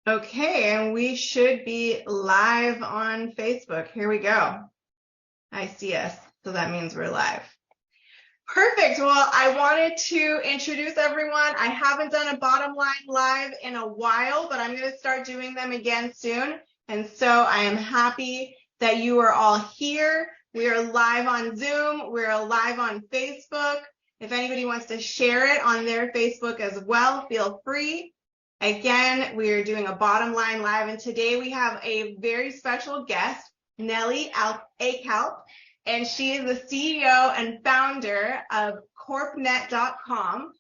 Okay, and we should be live on Facebook. Here we go. I see us, so that means we're live. Perfect. Well, I wanted to introduce everyone. I haven't done a bottom line live in a while, but I'm going to start doing them again soon. And so I am happy that you are all here. We are live on Zoom. We're live on Facebook. If anybody wants to share it on their Facebook as well, feel free. Again, we are doing a bottom line live, and today we have a very special guest, Nellie Akalp, and she is the CEO and founder of CorpNet.com,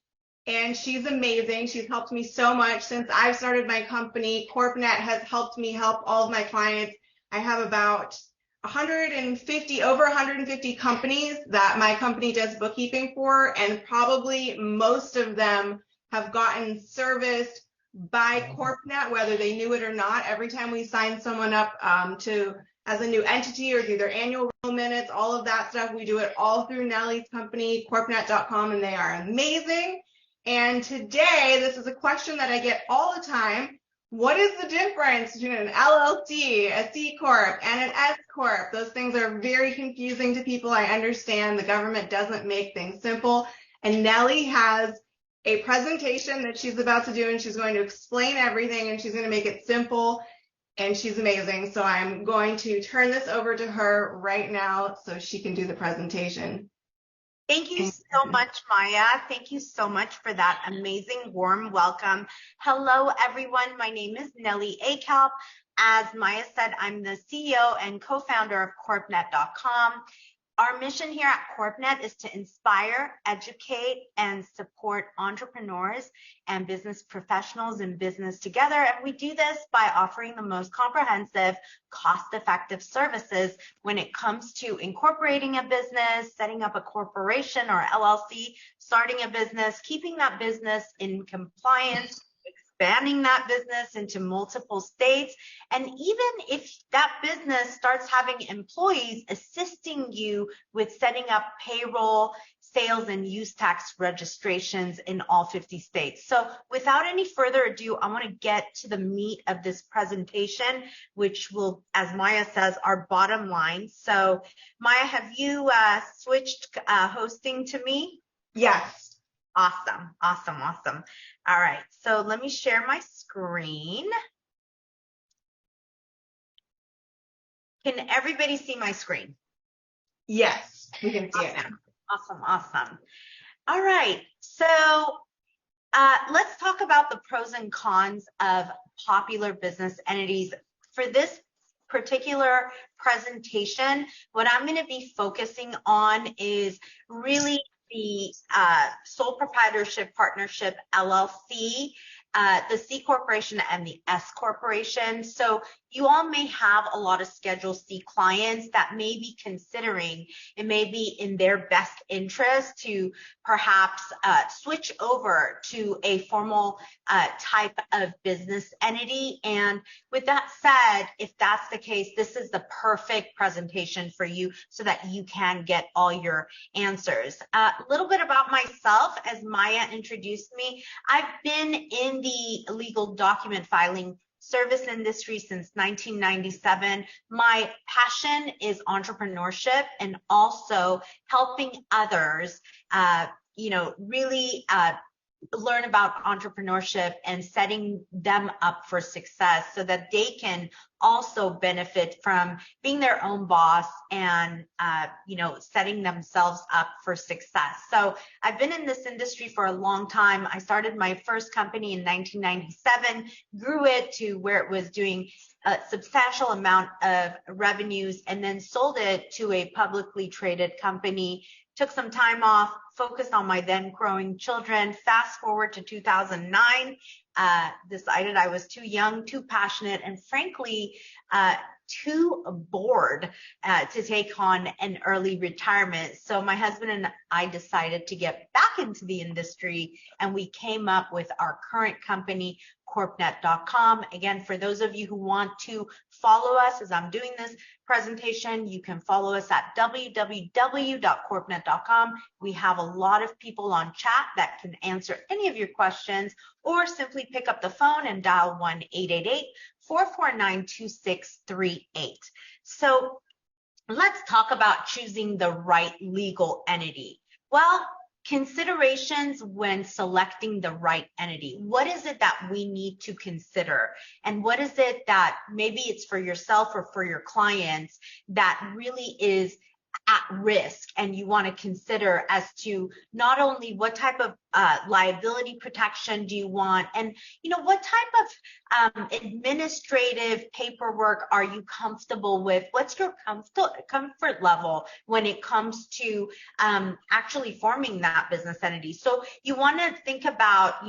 and she's amazing. She's helped me so much since I've started my company. CorpNet has helped me help all of my clients. I have about over 150 companies that my company does bookkeeping for, and probably most of them have gotten serviced by CorpNet, whether they knew it or not. Every time we sign someone up as a new entity or do their annual minutes, all of that stuff, we do it all through Nellie's company, CorpNet.com, and they are amazing. And today, this is a question that I get all the time. What is the difference between an LLC, a C Corp, and an S Corp? Those things are very confusing to people. I understand the government doesn't make things simple. And Nellie has a presentation that she's about to do, and she's going to explain everything, and she's going to make it simple, and she's amazing. So I'm going to turn this over to her right now so she can do the presentation. Thank you so much, Maya. Thank you so much for that amazing, warm welcome. Hello, everyone. My name is Nellie Akalp. As Maya said, I'm the CEO and co-founder of CorpNet.com. Our mission here at CorpNet is to inspire, educate, and support entrepreneurs and business professionals in business together. And we do this by offering the most comprehensive, cost-effective services when it comes to incorporating a business, setting up a corporation or LLC, starting a business, keeping that business in compliance, expanding that business into multiple states, and even if that business starts having employees, assisting you with setting up payroll, sales, and use tax registrations in all 50 states. So without any further ado, I want to get to the meat of this presentation, which will, as Maya says, our bottom line. So Maya, have you switched hosting to me? Yes. Awesome, awesome, awesome. All right, so let me share my screen. Can everybody see my screen? Yes, we can see it now. Awesome, awesome. All right, so let's talk about the pros and cons of popular business entities. For this particular presentation, what I'm going to be focusing on is really the sole proprietorship partnership LLC, the C corporation, and the S corporation. So you all may have a lot of Schedule C clients that may be considering, it may be in their best interest to perhaps switch over to a formal type of business entity. And with that said, if that's the case, this is the perfect presentation for you so that you can get all your answers. A little bit about myself, as Maya introduced me. I've been in the legal document filing service industry since 1997. My passion is entrepreneurship and also helping others, really learn about entrepreneurship and setting them up for success so that they can also benefit from being their own boss and, setting themselves up for success. So I've been in this industry for a long time. I started my first company in 1997, grew it to where it was doing a substantial amount of revenues, and then sold it to a publicly traded company. Took some time off, focused on my then growing children. Fast forward to 2009, decided I was too young, too passionate, and frankly, too bored to take on an early retirement. So my husband and I decided to get back into the industry, and we came up with our current company, corpnet.com. Again, for those of you who want to follow us as I'm doing this presentation, you can follow us at www.corpnet.com. We have a lot of people on chat that can answer any of your questions, or simply pick up the phone and dial 1-888-449-2638. So let's talk about choosing the right legal entity. Well, considerations when selecting the right entity. What is it that we need to consider? And what is it that maybe it's for yourself or for your clients that really is at risk, and you want to consider as to not only what type of liability protection do you want, and what type of administrative paperwork are you comfortable with? What's your comfort level when it comes to actually forming that business entity? So you want to think about,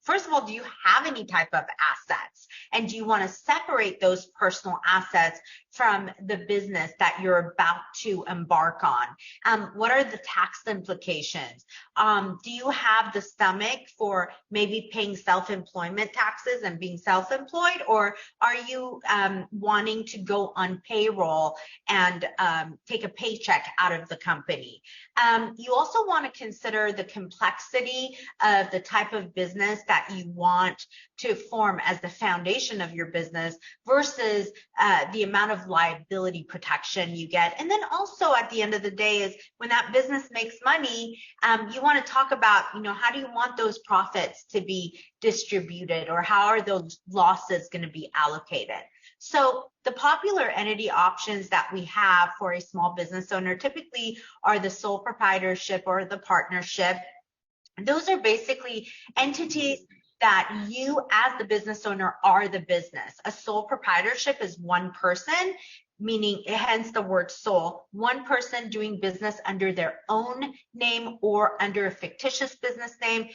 first of all, do you have any type of assets? And do you want to separate those personal assets from the business that you're about to embark on? What are the tax implications? Do you have the stomach for maybe paying self-employment taxes and being self-employed? Or are you wanting to go on payroll and take a paycheck out of the company? You also want to consider the complexity of the type of business that you want to form as the foundation of your business versus the amount of liability protection you get. And then also at the end of the day is when that business makes money, you want to talk about, how do you want those profits to be distributed, or how are those losses going to be allocated? So the popular entity options that we have for a small business owner typically are the sole proprietorship or the partnership. Those are basically entities that you as the business owner are the business. A sole proprietorship is one person, meaning hence the word sole, one person doing business under their own name or under a fictitious business name.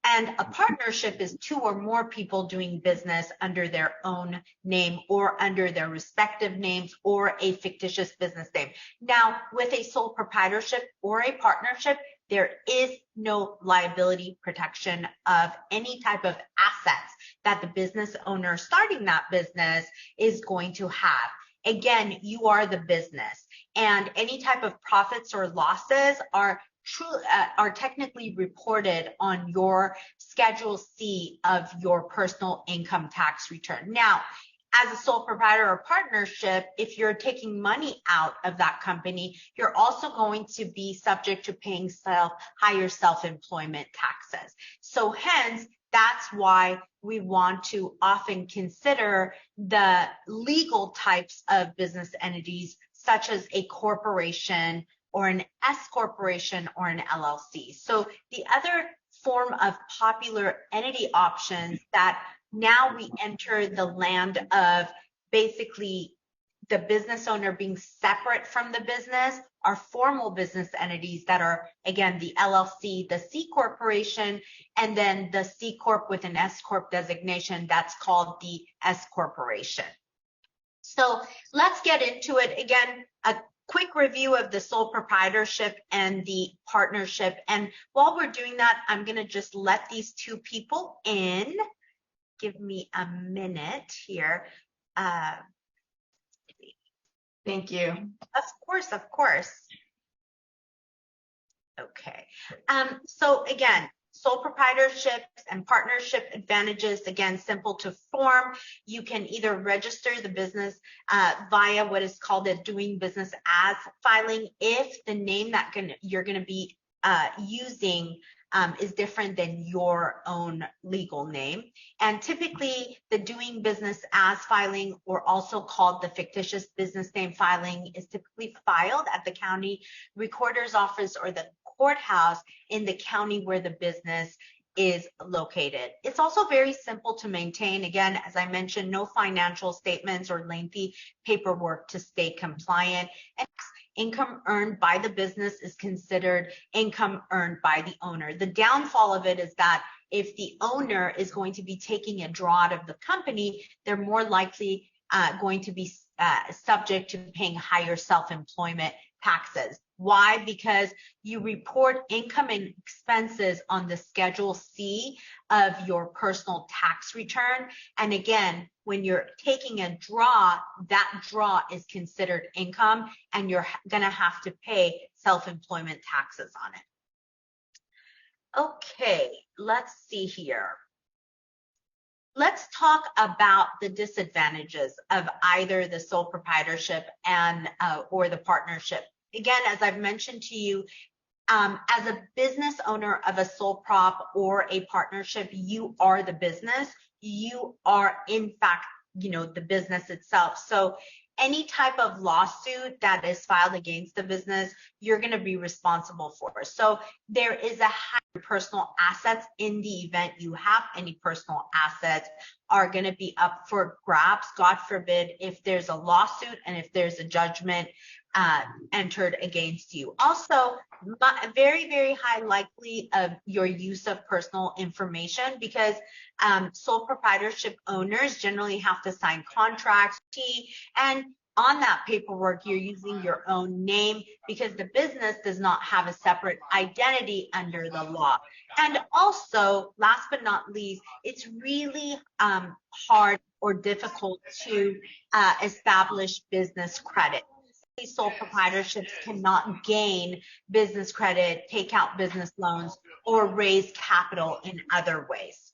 And a partnership is two or more people doing business under their own name or under their respective names or a fictitious business name. Now, with a sole proprietorship or a partnership, there is no liability protection of any type of assets that the business owner starting that business is going to have. Again, you are the business, and any type of profits or losses are technically reported on your Schedule C of your personal income tax return. Now, as a sole proprietor or partnership, if you're taking money out of that company, you're also going to be subject to paying higher self-employment taxes. So hence, that's why we want to often consider the legal types of business entities, such as a corporation or an S corporation or an LLC. So the other form of popular entity options that now we enter the land of basically the business owner being separate from the business are formal business entities that are, again, the LLC, the C corporation, and then the C corp with an S corp designation. That's called the S corporation. So let's get into it. Again, a quick review of the sole proprietorship and the partnership. And while we're doing that, I'm going to just let these two people in. Give me a minute here. Thank you. Of course. Okay. So again, sole proprietorships and partnership advantages, again, simple to form. You can either register the business via what is called a doing business as filing if the name that you're going to be using is different than your own legal name. And typically the doing business as filing, or also called the fictitious business name filing, is typically filed at the county recorder's office or the courthouse in the county where the business is located. It's also very simple to maintain. Again, as I mentioned, no financial statements or lengthy paperwork to stay compliant. And income earned by the business is considered income earned by the owner. The downfall of it is that if the owner is going to be taking a draw out of the company, they're more likely going to be subject to paying higher self-employment taxes. Why? Because you report income and expenses on the Schedule C of your personal tax return. And again, when you're taking a draw, that draw is considered income, and you're going to have to pay self-employment taxes on it. Okay, let's see here. Let's talk about the disadvantages of either the sole proprietorship and or the partnership. Again, as I've mentioned to you, as a business owner of a sole prop or a partnership, you are the business. You are, in fact, the business itself. So any type of lawsuit that is filed against the business, you're going to be responsible for. So there is a high personal assets in the event you have any personal assets are going to be up for grabs. God forbid if there's a lawsuit and if there's a judgment entered against you. Also, very, very high likely of your use of personal information, because sole proprietorship owners generally have to sign contracts, and on that paperwork, you're using your own name because the business does not have a separate identity under the law. And also, last but not least, it's really hard or difficult to establish business credit. Sole proprietorships cannot gain business credit, take out business loans, or raise capital in other ways.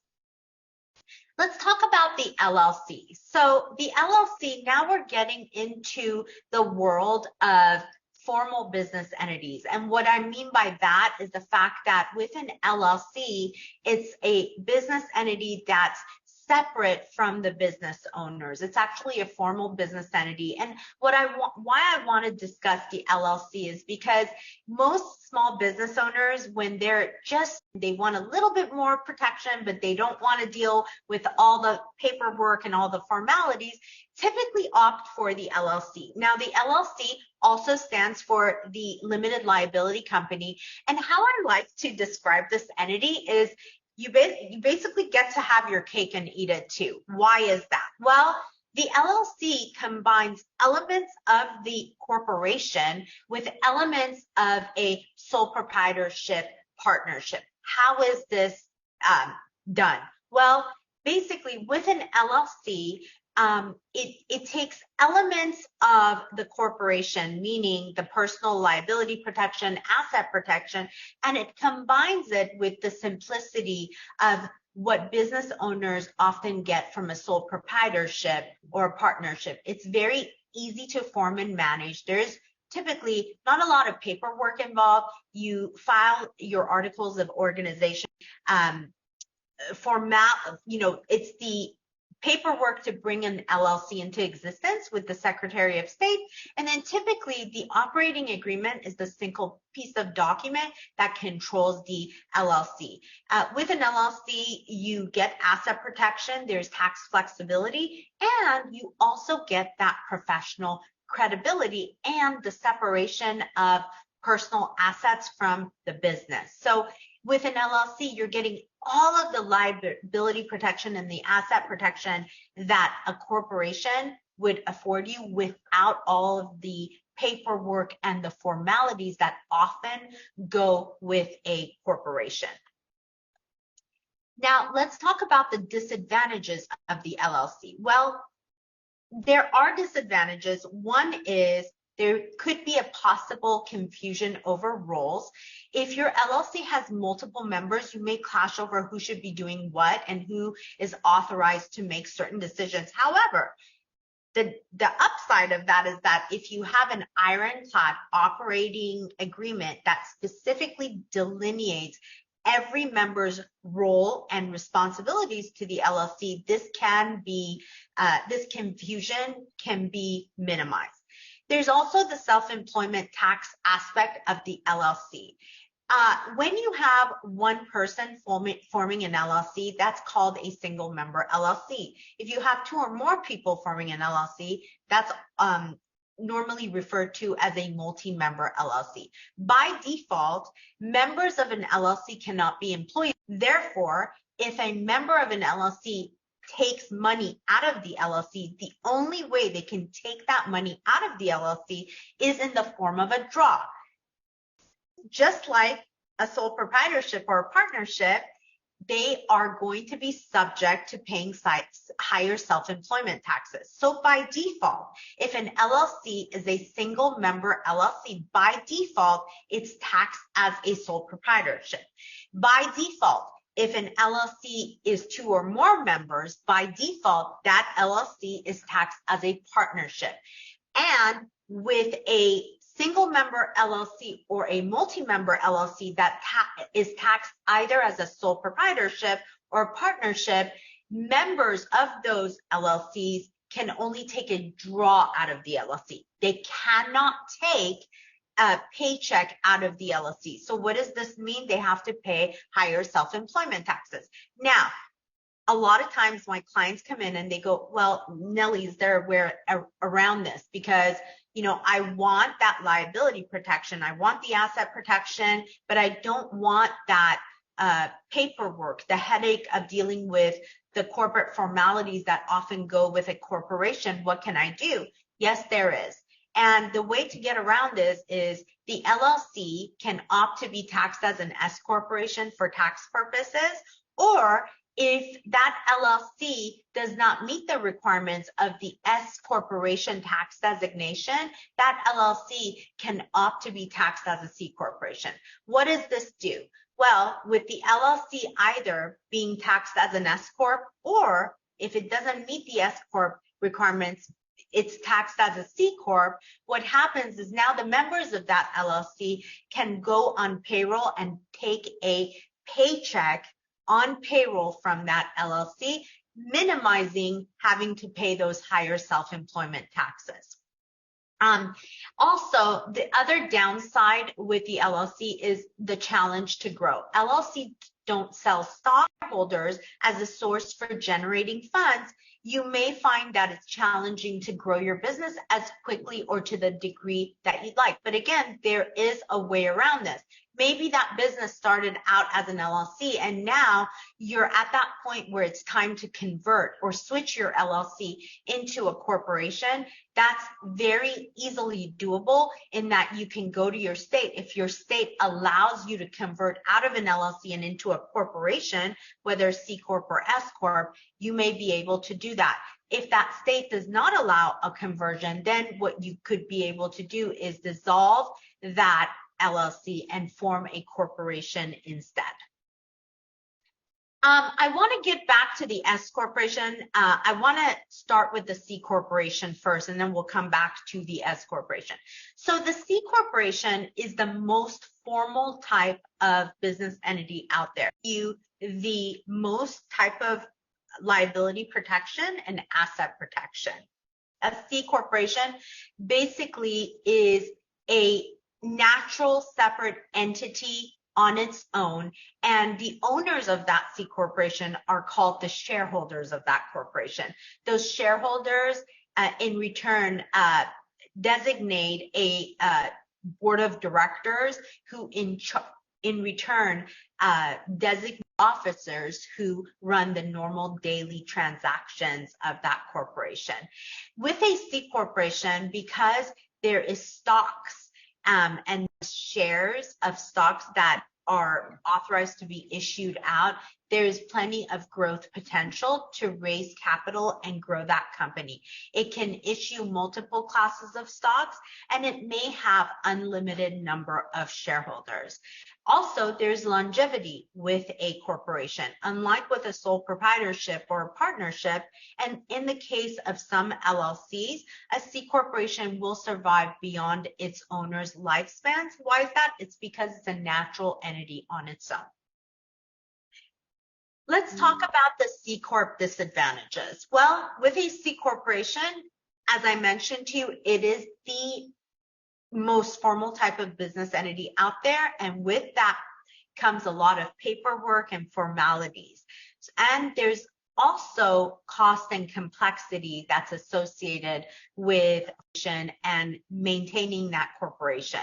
Let's talk about the LLC. So the LLC, now we're getting into the world of formal business entities. And what I mean by that is the fact that with an LLC, it's a business entity that's separate from the business owners. It's actually a formal business entity. And why I want to discuss the LLC is because most small business owners, when they want a little bit more protection, but they don't want to deal with all the paperwork and all the formalities, typically opt for the LLC. Now, the LLC also stands for the limited liability company. And how I like to describe this entity is you basically get to have your cake and eat it too. Why is that? Well, the LLC combines elements of the corporation with elements of a sole proprietorship partnership. How is this done? Well, basically with an LLC, it takes elements of the corporation, meaning the personal liability protection, asset protection, and it combines it with the simplicity of what business owners often get from a sole proprietorship or a partnership. It's very easy to form and manage. There's typically not a lot of paperwork involved. You file your articles of organization. It's the paperwork to bring an LLC into existence with the Secretary of State. And then typically the operating agreement is the single piece of document that controls the LLC. With an LLC, you get asset protection, there's tax flexibility, and you also get that professional credibility and the separation of personal assets from the business. So with an LLC, you're getting all of the liability protection and the asset protection that a corporation would afford you without all of the paperwork and the formalities that often go with a corporation. Now, let's talk about the disadvantages of the LLC. Well, there are disadvantages. One is there could be a possible confusion over roles. If your LLC has multiple members, you may clash over who should be doing what and who is authorized to make certain decisions. However, the upside of that is that if you have an ironclad operating agreement that specifically delineates every member's role and responsibilities to the LLC, this confusion can be minimized. There's also the self-employment tax aspect of the LLC. When you have one person forming an LLC, that's called a single member LLC. If you have two or more people forming an LLC, that's normally referred to as a multi-member LLC. By default, members of an LLC cannot be employees. Therefore, if a member of an LLC takes money out of the LLC, the only way they can take that money out of the LLC is in the form of a draw. Just like a sole proprietorship or a partnership, they are going to be subject to paying higher self-employment taxes. So by default, if an LLC is a single member LLC, by default, it's taxed as a sole proprietorship. By default, if an LLC is 2 or more members, by default, that LLC is taxed as a partnership. And with a single member LLC or a multi-member LLC that is taxed either as a sole proprietorship or partnership, members of those LLCs can only take a draw out of the LLC. They cannot take a paycheck out of the LLC. So what does this mean? They have to pay higher self-employment taxes. Now, a lot of times my clients come in and they go, well, Nellie, is there a way around this? Because, you know, I want that liability protection. I want the asset protection, but I don't want that paperwork, the headache of dealing with the corporate formalities that often go with a corporation. What can I do? Yes, there is. And the way to get around this is the LLC can opt to be taxed as an S corporation for tax purposes, or if that LLC does not meet the requirements of the S corporation tax designation, that LLC can opt to be taxed as a C corporation. What does this do? Well, with the LLC either being taxed as an S corp, or if it doesn't meet the S corp requirements, it's taxed as a C corp. What happens is now the members of that LLC can go on payroll and take a paycheck on payroll from that LLC, minimizing having to pay those higher self-employment taxes. Also, the other downside with the LLC is the challenge to grow. LLC don't sell stockholders as a source for generating funds. You may find that it's challenging to grow your business as quickly or to the degree that you'd like. But again, there is a way around this. Maybe that business started out as an LLC and now you're at that point where it's time to convert or switch your LLC into a corporation. That's very easily doable in that you can go to your state. If your state allows you to convert out of an LLC and into a corporation, whether C Corp or S Corp, you may be able to do that. If that state does not allow a conversion, then what you could be able to do is dissolve that LLC and form a corporation instead. I want to get back to the S corporation. I want to start with the C corporation first, and then we'll come back to the S corporation. So the C corporation is the most formal type of business entity out there. The most type of liability protection and asset protection. A C corporation basically is a natural separate entity on its own, and the owners of that C corporation are called the shareholders of that corporation. Those shareholders in return designate a board of directors who in return designate officers who run the normal daily transactions of that corporation. With a C corporation, because there is stocks and shares of stocks that are authorized to be issued out, there is plenty of growth potential to raise capital and grow that company. It can issue multiple classes of stocks, and it may have unlimited number of shareholders. Also, there's longevity with a corporation, unlike with a sole proprietorship or a partnership. And in the case of some LLCs, a C corporation will survive beyond its owner's lifespans. Why is that? It's because it's a natural entity on its own. Let's talk about the C Corp disadvantages. Well, with a C corporation, as I mentioned to you, it is the most formal type of business entity out there. And with that comes a lot of paperwork and formalities. And there's also cost and complexity that's associated with and maintaining that corporation.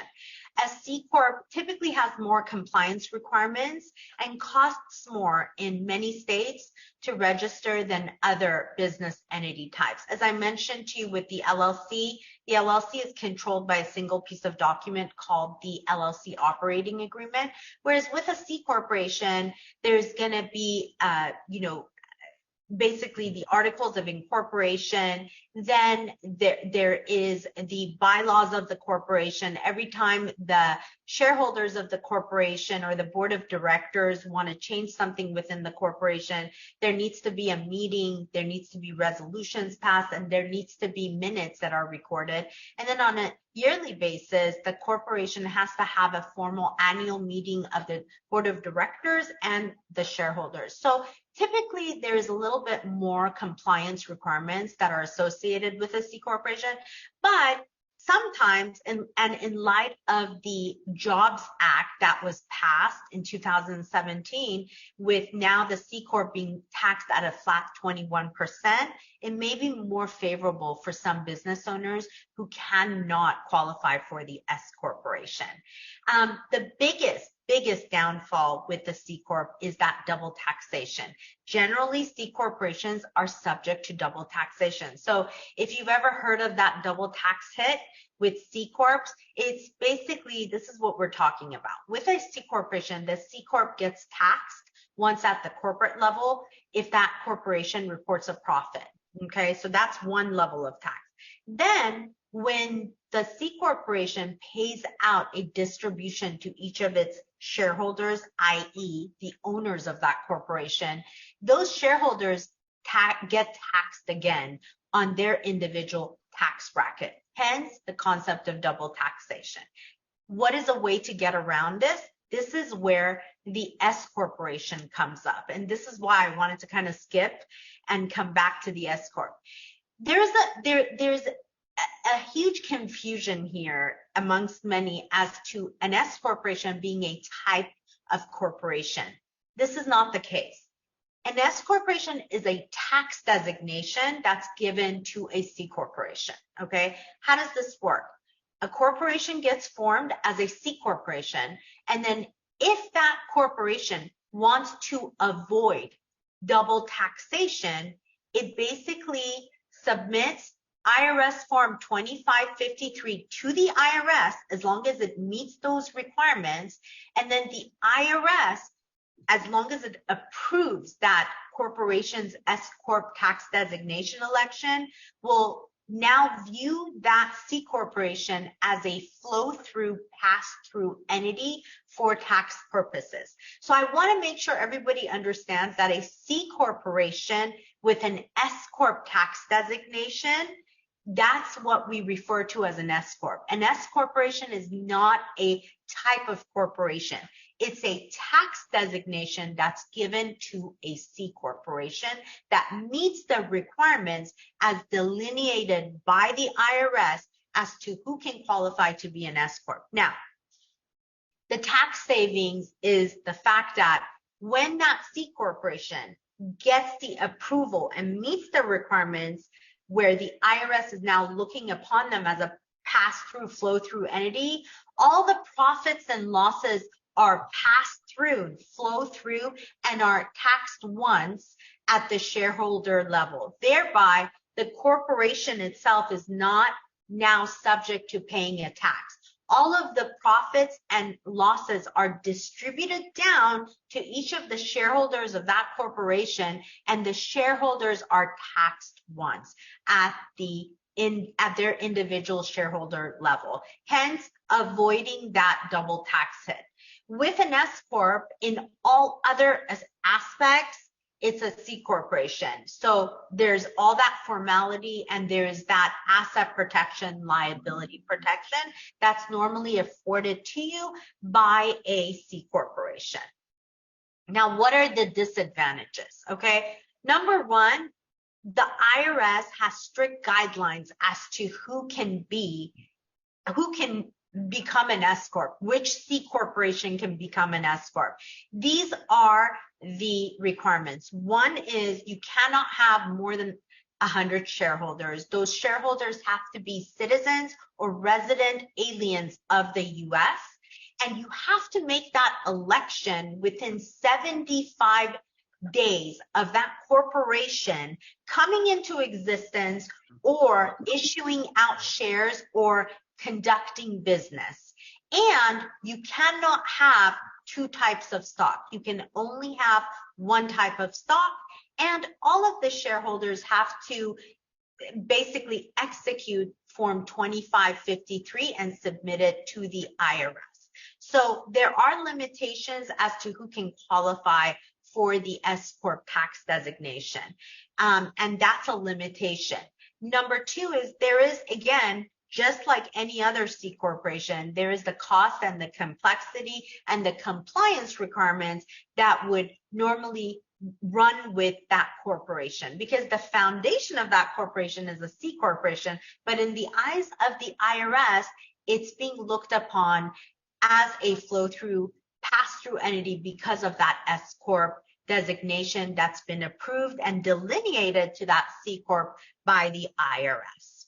A C Corp typically has more compliance requirements and costs more in many states to register than other business entity types. As I mentioned to you with the LLC is controlled by a single piece of document called the LLC operating agreement, whereas with a C corporation, there's going to be, basically the articles of incorporation, then there is the bylaws of the corporation. Every time the shareholders of the corporation or the board of directors want to change something within the corporation, there needs to be a meeting, there needs to be resolutions passed, and there needs to be minutes that are recorded. And then on a yearly basis, the corporation has to have a formal annual meeting of the board of directors and the shareholders. So typically, there is a little bit more compliance requirements that are associated with a C corporation, but sometimes, and in light of the Jobs Act that was passed in 2017, with now the C Corp being taxed at a flat 21%, it may be more favorable for some business owners who cannot qualify for the S corporation. The biggest downfall with the C Corp is that double taxation. Generally, C corporations are subject to double taxation. So if you've ever heard of that double tax hit with C Corps, it's basically, this is what we're talking about. With a C corporation, the C Corp gets taxed once at the corporate level if that corporation reports a profit. Okay, so that's one level of tax. Then when the C corporation pays out a distribution to each of its shareholders, i.e. the owners of that corporation, those shareholders get taxed again on their individual tax bracket. Hence the concept of double taxation. What is a way to get around this? This is where the S corporation comes up. And this is why I wanted to kind of skip and come back to the S corp. There's a huge confusion here amongst many as to an S corporation being a type of corporation. This is not the case. An S corporation is a tax designation that's given to a C corporation, okay? How does this work? A corporation gets formed as a C corporation, and then if that corporation wants to avoid double taxation, it basically submits IRS Form 2553 to the IRS as long as it meets those requirements, and then the IRS, as long as it approves that corporation's S Corp tax designation election, will now view that C corporation as a flow-through, pass-through entity for tax purposes. So I want to make sure everybody understands that a C corporation with an S Corp tax designation, that's what we refer to as an S Corp. An S corporation is not a type of corporation. It's a tax designation that's given to a C corporation that meets the requirements as delineated by the IRS as to who can qualify to be an S Corp. Now, the tax savings is the fact that when that C corporation gets the approval and meets the requirements, where the IRS is now looking upon them as a pass-through, flow-through entity, all the profits and losses are passed through, flow through, and are taxed once at the shareholder level. Thereby, the corporation itself is not now subject to paying a tax. All of the profits and losses are distributed down to each of the shareholders of that corporation, and the shareholders are taxed once at their individual shareholder level, hence avoiding that double tax hit. With an S Corp, in all other aspects, it's a C corporation. So there's all that formality and there's that asset protection, liability protection that's normally afforded to you by a C corporation. Now, what are the disadvantages? Okay, number one, the IRS has strict guidelines as to who can become an S Corp, which C corporation can become an S Corp. These are the requirements. One is you cannot have more than 100 shareholders. Those shareholders have to be citizens or resident aliens of the US. And you have to make that election within 75 days of that corporation coming into existence or issuing out shares or conducting business. And you cannot have two types of stock. You can only have one type of stock, and all of the shareholders have to basically execute Form 2553 and submit it to the IRS. So there are limitations as to who can qualify for the S Corp tax designation, and that's a limitation. Number two is there is, again, just like any other C corporation, there is the cost and the complexity and the compliance requirements that would normally run with that corporation, because the foundation of that corporation is a C corporation, but in the eyes of the IRS, it's being looked upon as a flow-through, pass-through entity because of that S Corp designation that's been approved and delineated to that C Corp by the IRS.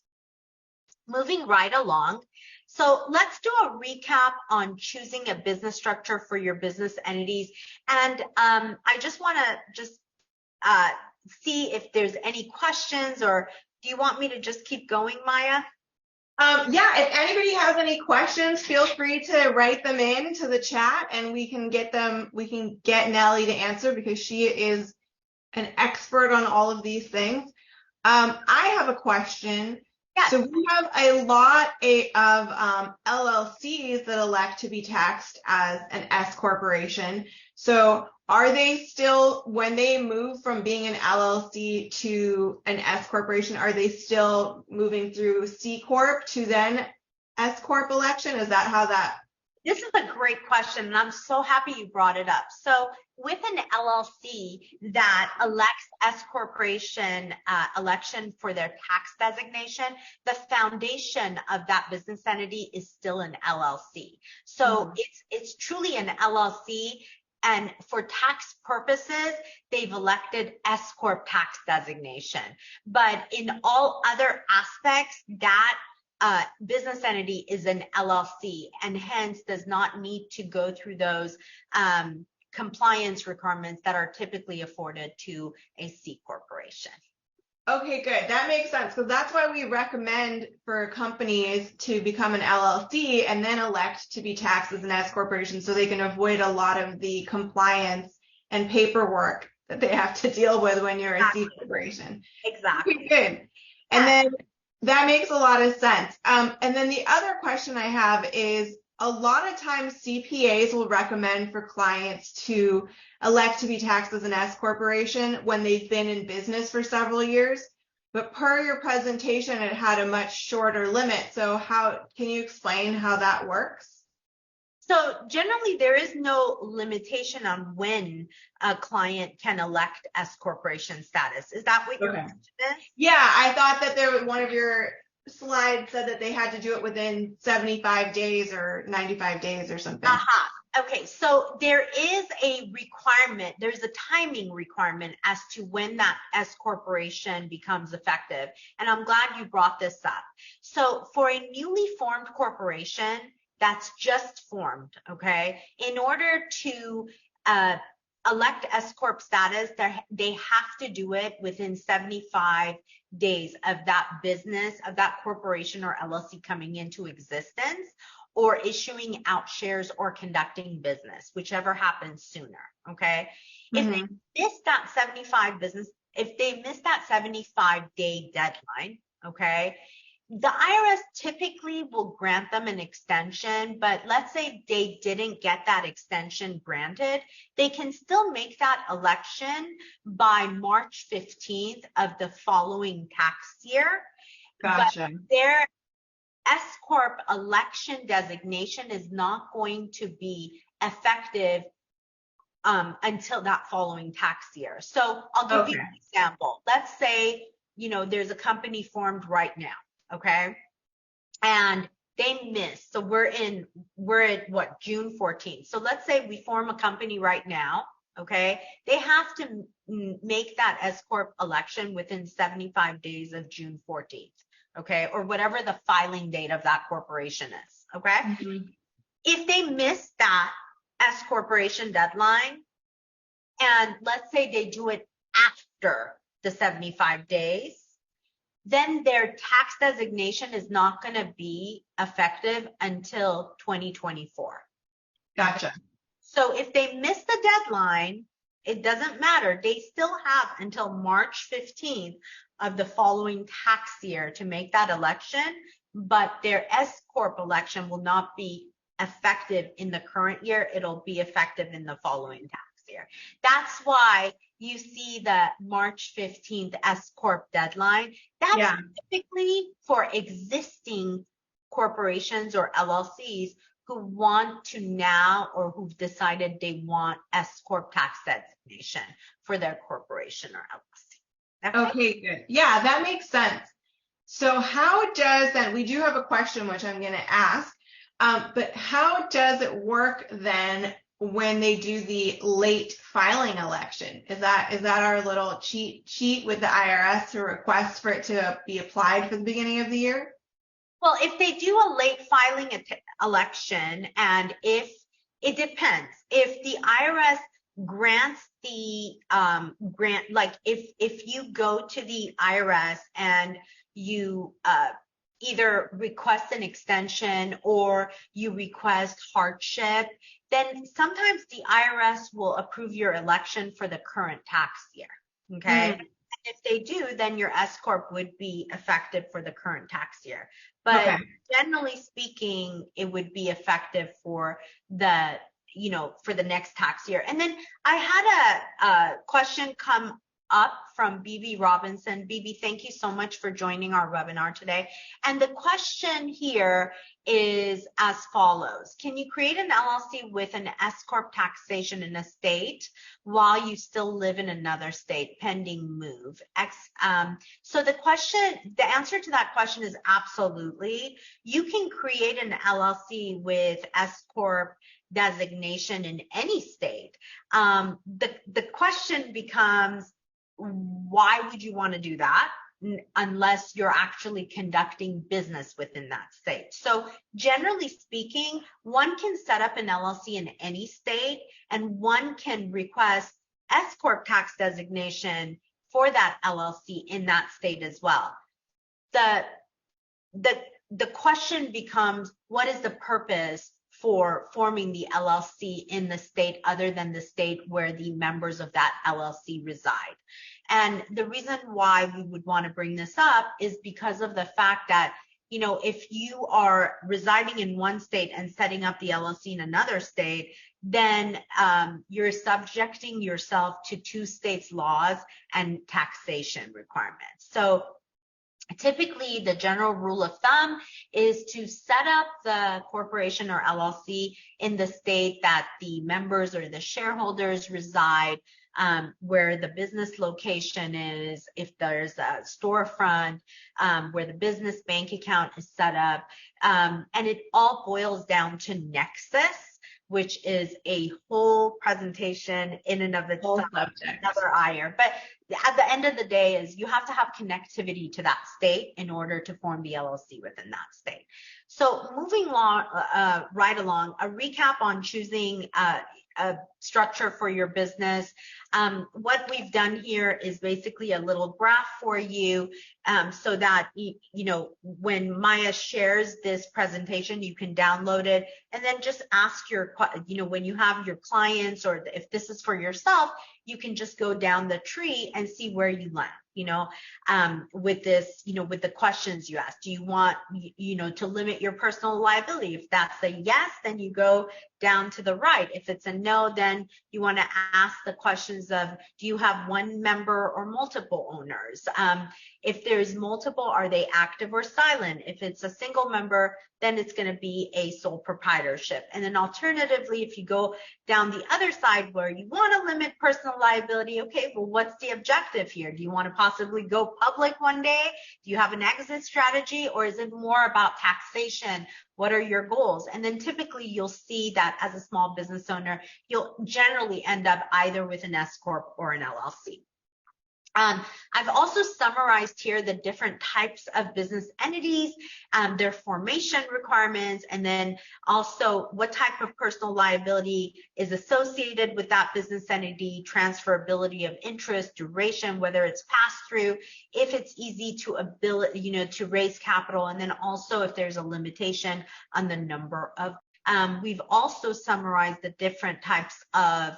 Moving right along. So let's do a recap on choosing a business structure for your business entities. And I just want to see if there's any questions, or do you want me to just keep going, Maya? Yeah, if anybody has any questions, feel free to write them in to the chat and we can get Nellie to answer, because she is an expert on all of these things. I have a question. Yes. So we have a lot of LLCs that elect to be taxed as an S corporation. So are they still, when they move from being an LLC to an S corporation, are they still moving through C Corp to then S Corp election? Is that how that? This is a great question, and I'm so happy you brought it up. So with an LLC that elects S corporation election for their tax designation, the foundation of that business entity is still an LLC. So it's truly an LLC, and for tax purposes, they've elected S Corp tax designation. But in all other aspects, that business entity is an LLC and hence does not need to go through those compliance requirements that are typically afforded to a C corporation. Okay, good. That makes sense, because that's why we recommend for companies to become an LLC and then elect to be taxed as an S corporation, so they can avoid a lot of the compliance and paperwork that they have to deal with when you're a C corporation. Exactly. Okay, good. And then that makes a lot of sense. And then the other question I have is, a lot of times CPAs will recommend for clients to elect to be taxed as an S corporation when they've been in business for several years. But per your presentation, it had a much shorter limit. So can you explain how that works? So generally, there is no limitation on when a client can elect S corporation status. Is that what your question is? Yeah, I thought that one of your slides said that they had to do it within 75 days or 95 days or something. Okay, so there is a requirement, there's a timing requirement as to when that S corporation becomes effective. And I'm glad you brought this up. So for a newly formed corporation that's just formed, okay, in order to elect S Corp status, they have to do it within 75 days of that business, of that corporation or LLC coming into existence, or issuing out shares or conducting business, whichever happens sooner, okay? If they miss that 75-day deadline, okay, the IRS typically will grant them an extension, but let's say they didn't get that extension granted, they can still make that election by March 15th of the following tax year. Gotcha. But their S Corp election designation is not going to be effective until that following tax year. So I'll give you an example. Let's say, there's a company formed right now, okay? And they missed. So we're at what, June 14th. So let's say we form a company right now, okay, they have to make that S Corp election within 75 days of June 14th, okay, or whatever the filing date of that corporation is, okay? Mm-hmm. If they miss that S corporation deadline, and let's say they do it after the 75 days, then their tax designation is not going to be effective until 2024. Gotcha. So if they miss the deadline, it doesn't matter. They still have until March 15th of the following tax year to make that election, but their S Corp election will not be effective in the current year. It'll be effective in the following tax year. That's why you see the March 15th S Corp deadline. That's typically for existing corporations or LLCs who want to now, or who've decided they want S Corp tax designation for their corporation or LLC. Okay, good. Yeah, that makes sense. So how does that, we do have a question which I'm going to ask, but how does it work then when they do the late filing election? Is that our little cheat sheet with the IRS to request for it to be applied for the beginning of the year? Well, if they do a late filing election, and if it depends, if the IRS grants the grant, like if you go to the IRS and you either request an extension or you request hardship, then sometimes the IRS will approve your election for the current tax year. Okay. If they do, then your S Corp would be effective for the current tax year. But generally speaking, it would be effective for the, for the next tax year. And then I had a question come up from BB Robinson. BB, thank you so much for joining our webinar today. And the question here is as follows. Can you create an LLC with an S Corp taxation in a state while you still live in another state pending move? So the answer to that question is absolutely. You can create an LLC with S Corp designation in any state. The question becomes, why would you want to do that unless you're actually conducting business within that state? So generally speaking, one can set up an LLC in any state, and one can request S Corp tax designation for that LLC in that state as well. The question becomes, what is the purpose for forming the LLC in the state other than the state where the members of that LLC reside? And the reason why we would want to bring this up is because of the fact that, if you are residing in one state and setting up the LLC in another state, then you're subjecting yourself to two states' laws and taxation requirements. So typically, the general rule of thumb is to set up the corporation or LLC in the state that the members or the shareholders reside, where the business location is, if there's a storefront, where the business bank account is set up. And it all boils down to Nexus, which is a whole presentation in and of itself, another IR. But at the end of the day is you have to have connectivity to that state in order to form the LLC within that state. So moving along, right along, a recap on choosing a structure for your business. What we've done here is basically a little graph for you, so that, when Maya shares this presentation, you can download it and then just ask when you have your clients, or if this is for yourself, you can just go down the tree and see where you land. With this, with the questions you ask. Do you want, to limit your personal liability? If that's a yes, then you go down to the right. If it's a no, then you want to ask the questions of, do you have one member or multiple owners? If there's multiple, are they active or silent? If it's a single member, then it's going to be a sole proprietorship. And then alternatively, if you go down the other side where you want to limit personal liability, okay, well, what's the objective here? Do you want to possibly go public one day? Do you have an exit strategy, or is it more about taxation? What are your goals? And then typically you'll see that as a small business owner, you'll generally end up either with an S Corp or an LLC. I've also summarized here the different types of business entities, their formation requirements, and then also what type of personal liability is associated with that business entity, transferability of interest, duration, whether it's pass-through, if it's easy to raise capital, and then also if there's a limitation on the number of. We've also summarized the different types of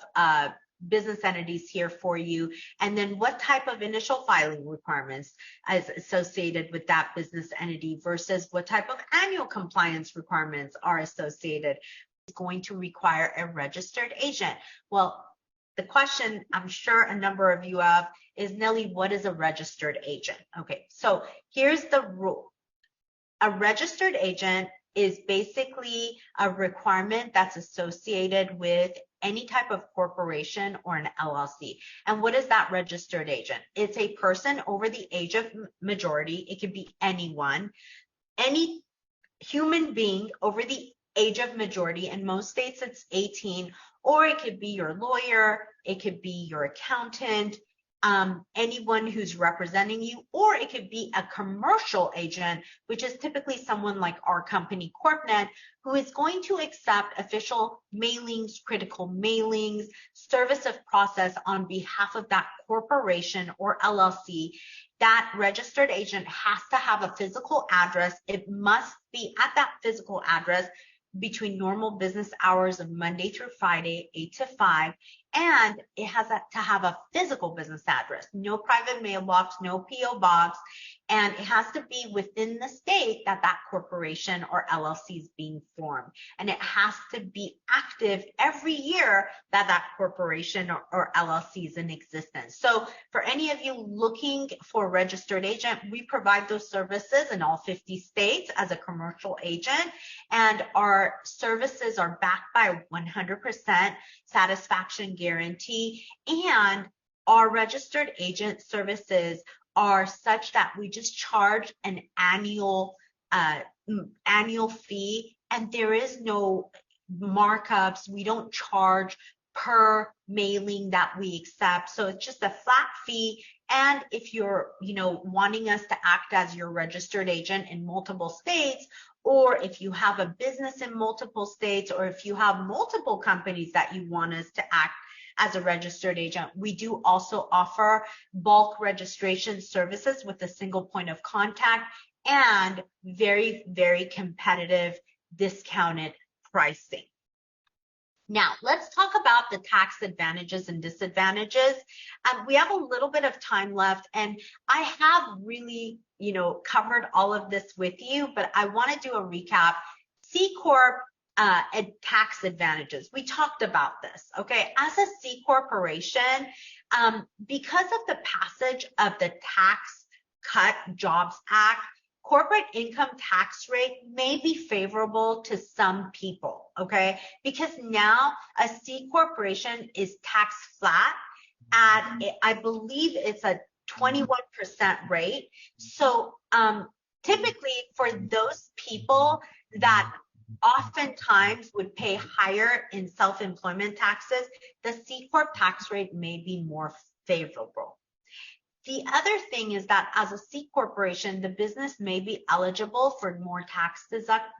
business entities here for you, and then what type of initial filing requirements is associated with that business entity versus what type of annual compliance requirements are associated. It's going to require a registered agent. Well, the question I'm sure a number of you have is, Nellie, what is a registered agent? Okay, so here's the rule. A registered agent is basically a requirement that's associated with any type of corporation or an LLC. And what is that registered agent? It's a person over the age of majority. It could be anyone, any human being over the age of majority. In most states, it's 18, or it could be your lawyer, it could be your accountant, anyone who's representing you, or it could be a commercial agent, which is typically someone like our company, CorpNet, who is going to accept official mailings, critical mailings, service of process on behalf of that corporation or LLC. That registered agent has to have a physical address. It must be at that physical address between normal business hours of Monday through Friday, 8 to 5, and it has to have a physical business address, no private mailbox, no PO box, and it has to be within the state that that corporation or LLC is being formed, and it has to be active every year that that corporation or LLC is in existence. So for any of you looking for a registered agent, we provide those services in all 50 states as a commercial agent, and our services are backed by 100% satisfaction guarantee, and our registered agent services are such that we just charge an annual fee, and there is no markups. We don't charge per mailing that we accept, so it's just a flat fee. And if you're wanting us to act as your registered agent in multiple states, or if you have a business in multiple states, or if you have multiple companies that you want us to act as a registered agent, we do also offer bulk registration services with a single point of contact and very, very competitive discounted pricing. Now, let's talk about the tax advantages and disadvantages. We have a little bit of time left, and I have really, covered all of this with you, but I want to do a recap. C Corp tax advantages. We talked about this, okay? As a C corporation, because of the passage of the Tax Cut Jobs Act, corporate income tax rate may be favorable to some people, okay? Because now a C corporation is tax flat at, I believe it's a 21% rate. So typically for those people that oftentimes would pay higher in self-employment taxes, the C Corp tax rate may be more favorable. The other thing is that as a C corporation, the business may be eligible for more tax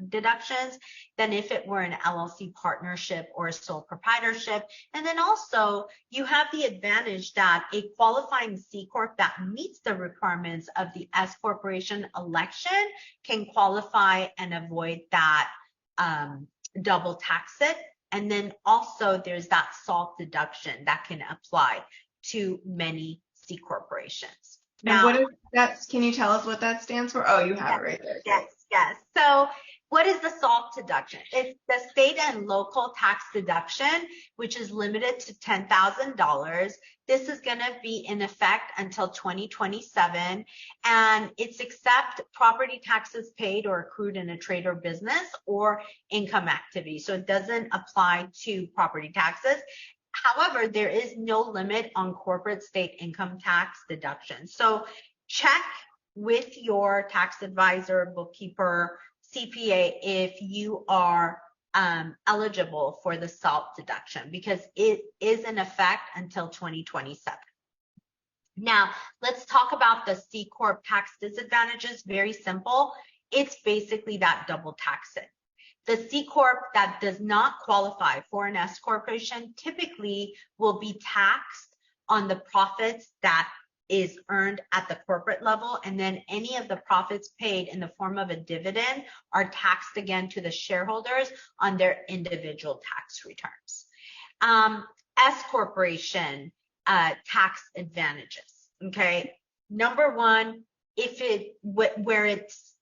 deductions than if it were an LLC partnership or a sole proprietorship. And then also you have the advantage that a qualifying C Corp that meets the requirements of the S corporation election can qualify and avoid that double tax it. And then also there's that SALT deduction that can apply to many C corporations. Now, what is that? Can you tell us what that stands for? Oh, you have it right there. Yes. So what is the SALT deduction? It's the state and local tax deduction, which is limited to $10,000. This is going to be in effect until 2027, and it's except property taxes paid or accrued in a trade or business or income activity. So it doesn't apply to property taxes. However, there is no limit on corporate state income tax deduction. So check with your tax advisor, bookkeeper, CPA if you are eligible for the SALT deduction, because it is in effect until 2027. Now, let's talk about the C Corp tax disadvantages. Very simple. It's basically that double taxing. The C Corp that does not qualify for an S corporation typically will be taxed on the profits that is earned at the corporate level, and then any of the profits paid in the form of a dividend are taxed again to the shareholders on their individual tax returns. S corporation tax advantages. Okay, number one, if it where it's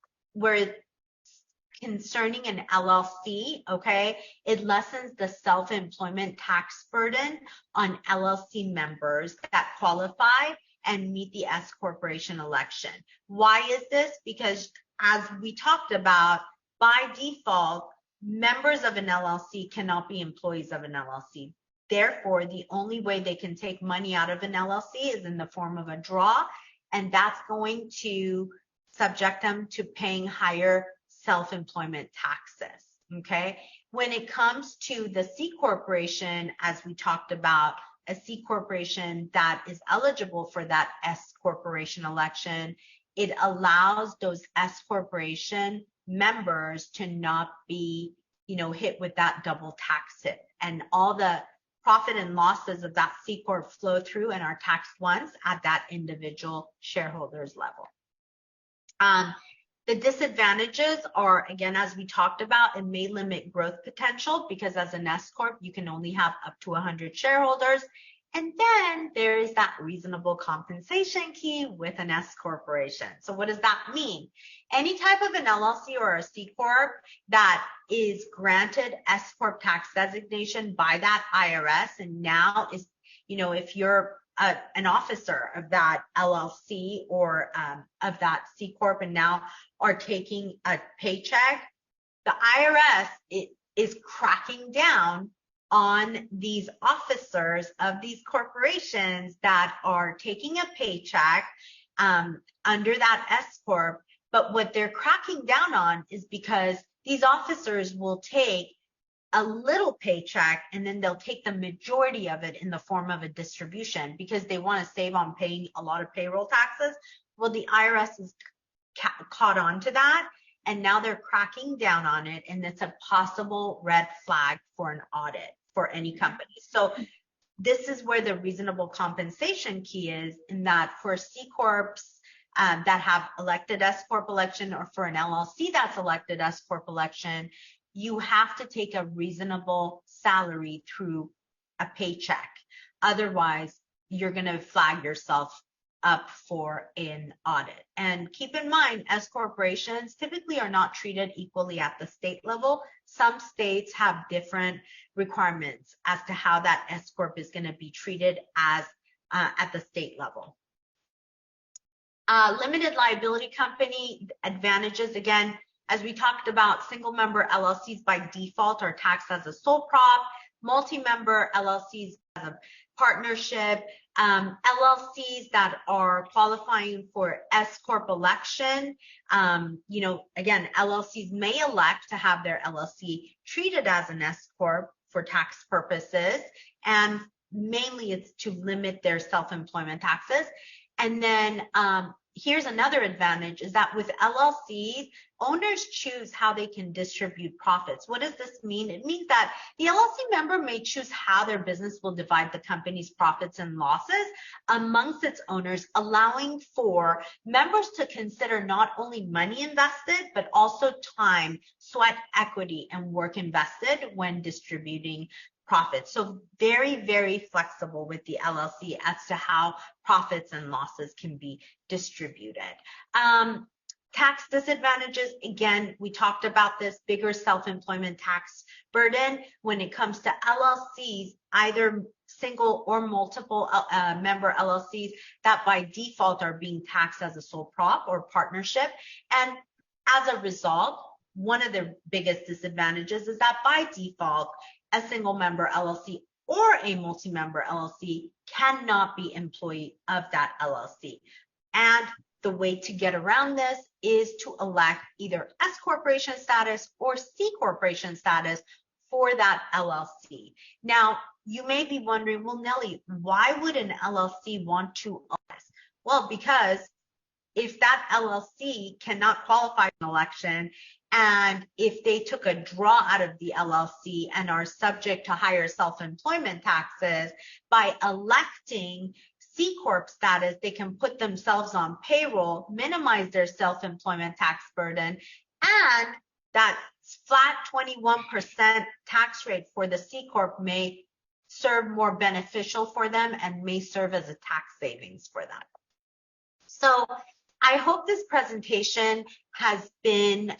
concerning an LLC, okay, it lessens the self-employment tax burden on LLC members that qualify and meet the S corporation election. Why is this? Because as we talked about, by default, members of an LLC cannot be employees of an LLC. Therefore, the only way they can take money out of an LLC is in the form of a draw, and that's going to subject them to paying higher self-employment taxes, okay? When it comes to the C corporation, as we talked about, a C corporation that is eligible for that S corporation election, it allows those S corporation members to not be, hit with that double tax hit, and all the profit and losses of that C corp flow through and are taxed once at that individual shareholders level. The disadvantages are, again, as we talked about, it may limit growth potential because as an S corp, you can only have up to 100 shareholders. And then there is that reasonable compensation key with an S corporation. So what does that mean? Any type of an LLC or a C corp that is granted S corp tax designation by that IRS, and now is, if you're an officer of that LLC or of that C corp and now are taking a paycheck, the IRS is cracking down on these officers of these corporations that are taking a paycheck under that S corp. But what they're cracking down on is because these officers will take a little paycheck and then they'll take the majority of it in the form of a distribution because they want to save on paying a lot of payroll taxes. Well, the IRS is caught on to that, and now they're cracking down on it, and it's a possible red flag for an audit for any company. So this is where the reasonable compensation key is, in that for C corps that have elected S corp election, or for an LLC that's elected S corp election, you have to take a reasonable salary through a paycheck. Otherwise, you're going to flag yourself up for an audit. And keep in mind, S corporations typically are not treated equally at the state level. Some states have different requirements as to how that S corp is going to be treated as at the state level. Limited liability company advantages, again, as we talked about, single member LLCs by default are taxed as a sole prop, multi-member LLCs as a partnership, LLCs that are qualifying for S corp election. Again, LLCs may elect to have their LLC treated as an S corp for tax purposes, and mainly it's to limit their self-employment taxes. And then here's another advantage, is that with LLCs, owners choose how they can distribute profits. What does this mean? It means that the LLC member may choose how their business will divide the company's profits and losses amongst its owners, allowing for members to consider not only money invested, but also time, sweat equity, and work invested when distributing profits. So very, very flexible with the LLC as to how profits and losses can be distributed. Tax disadvantages, again, we talked about this, bigger self-employment tax burden when it comes to LLCs, either single or multiple member LLCs that by default are being taxed as a sole prop or partnership. And as a result, one of the biggest disadvantages is that by default, a single member LLC or a multi-member LLC cannot be employee of that LLC. And the way to get around this is to elect either S corporation status or C corporation status for that LLC. Now, you may be wondering, well, Nellie, why would an LLC want to elect this? Well, because if that LLC cannot qualify for an election, and if they took a draw out of the LLC and are subject to higher self-employment taxes, by electing C Corp status, they can put themselves on payroll, minimize their self-employment tax burden, and that flat 21% tax rate for the C Corp may serve more beneficial for them and may serve as a tax savings for them. So I hope this presentation has been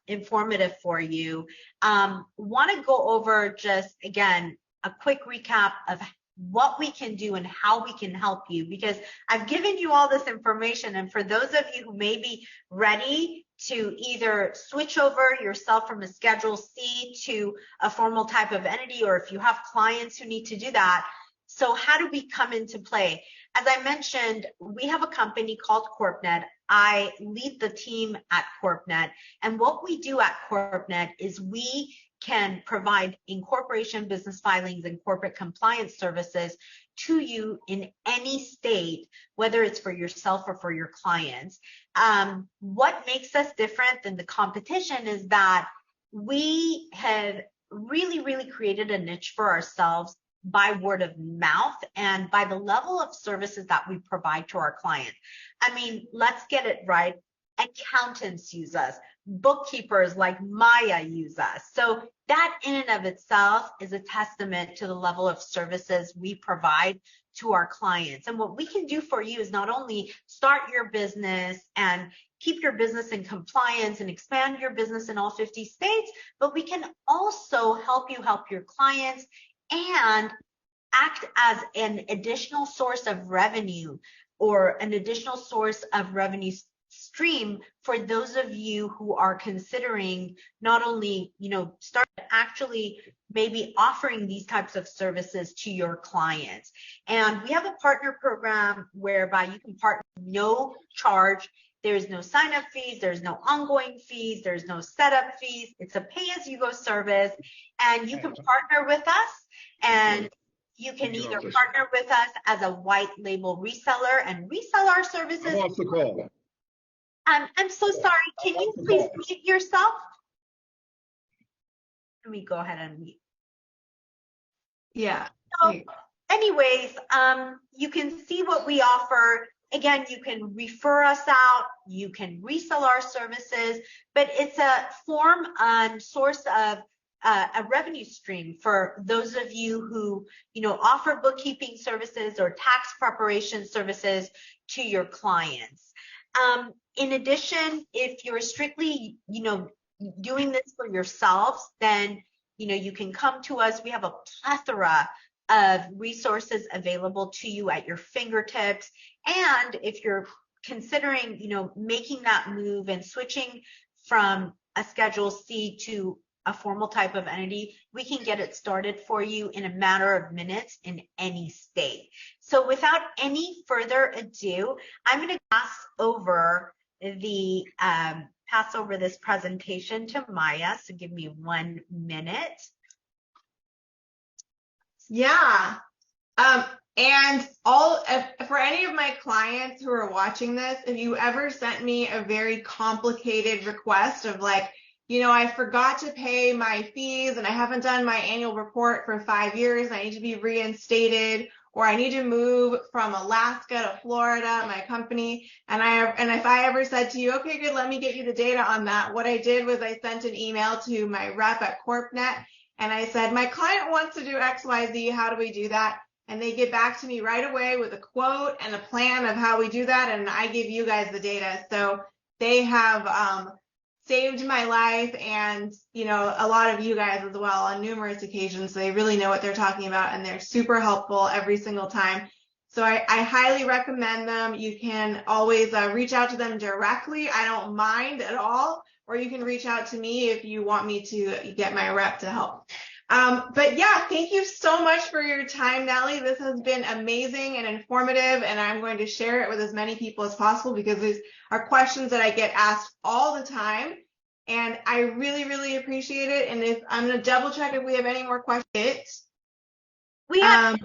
informative for you. Want to go over just, again, a quick recap of what we can do and how we can help you, because I've given you all this information, and for those of you who may be ready to either switch over yourself from a Schedule C to a formal type of entity, or if you have clients who need to do that, so how do we come into play? As I mentioned, we have a company called CorpNet. I lead the team at CorpNet, and what we do at CorpNet is we can provide incorporation, business filings, and corporate compliance services to you in any state, whether it's for yourself or for your clients. What makes us different than the competition is that we have really created a niche for ourselves by word of mouth and by the level of services that we provide to our clients. I mean, let's get it right. Accountants use us. Bookkeepers like Maya use us. So that in and of itself is a testament to the level of services we provide to our clients. And what we can do for you is not only start your business and keep your business in compliance and expand your business in all 50 states, but we can also help you help your clients and act as an additional source of revenue or an additional source of revenue stream for those of you who are considering not only, start actually maybe offering these types of services to your clients. And we have a partner program whereby you can partner no charge. There's no sign-up fees, there's no ongoing fees, there's no setup fees. It's a pay-as-you-go service, and you can partner with us, and you can either partner with us as a white label reseller and resell our services. I'm off the call. I'm so sorry. Can you please mute yourself? Let me go ahead and mute. Yeah. So, anyways, you can see what we offer. Again, you can refer us out, you can resell our services, but it's a form and source of a revenue stream for those of you who, offer bookkeeping services or tax preparation services to your clients. In addition, if you're strictly, doing this for yourselves, then, you can come to us. We have a plethora of resources available to you at your fingertips. And if you're considering, making that move and switching from a Schedule C to a formal type of entity, we can get it started for you in a matter of minutes in any state. So without any further ado, I'm going to pass over this presentation to Maya. So give me 1 minute. Yeah. And for any of my clients who are watching this, if you ever sent me a very complicated request of like, I forgot to pay my fees and I haven't done my annual report for 5 years, and I need to be reinstated, or I need to move from Alaska to Florida, my company, and if I ever said to you, okay, good, let me get you the data on that, what I did was I sent an email to my rep at CorpNet, and I said, my client wants to do XYZ, how do we do that? And they get back to me right away with a quote and a plan of how we do that, and I give you guys the data. So they have saved my life, and a lot of you guys as well on numerous occasions. So they really know what they're talking about, and they're super helpful every single time. So I highly recommend them. You can always reach out to them directly. I don't mind at all. Or you can reach out to me if you want me to get my rep to help. But yeah, thank you so much for your time, Nellie. This has been amazing and informative, and I'm going to share it with as many people as possible because these are questions that I get asked all the time, and I really, really appreciate it. And if I'm going to double check if we have any more questions. We had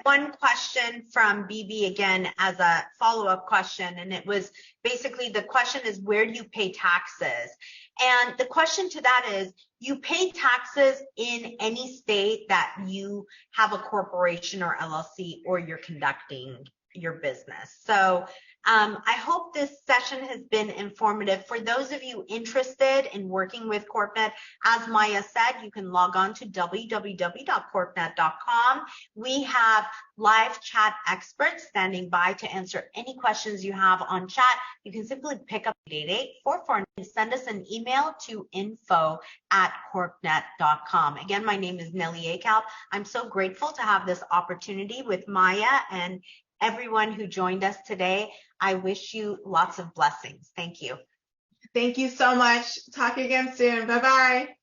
one question from BB again as a follow-up question, and it was basically the question is, where do you pay taxes? And the question to that is, you pay taxes in any state that you have a corporation or LLC or you're conducting your business. So I hope this session has been informative. For those of you interested in working with CorpNet, as Maya said, you can log on to www.corpnet.com. We have live chat experts standing by to answer any questions you have on chat. You can simply pick up 888-44 and send us an email to info@corpnet.com. Again, my name is Nellie Akalp. I'm so grateful to have this opportunity with Maya and everyone who joined us today. I wish you lots of blessings. Thank you. Thank you so much. Talk again soon. Bye-bye.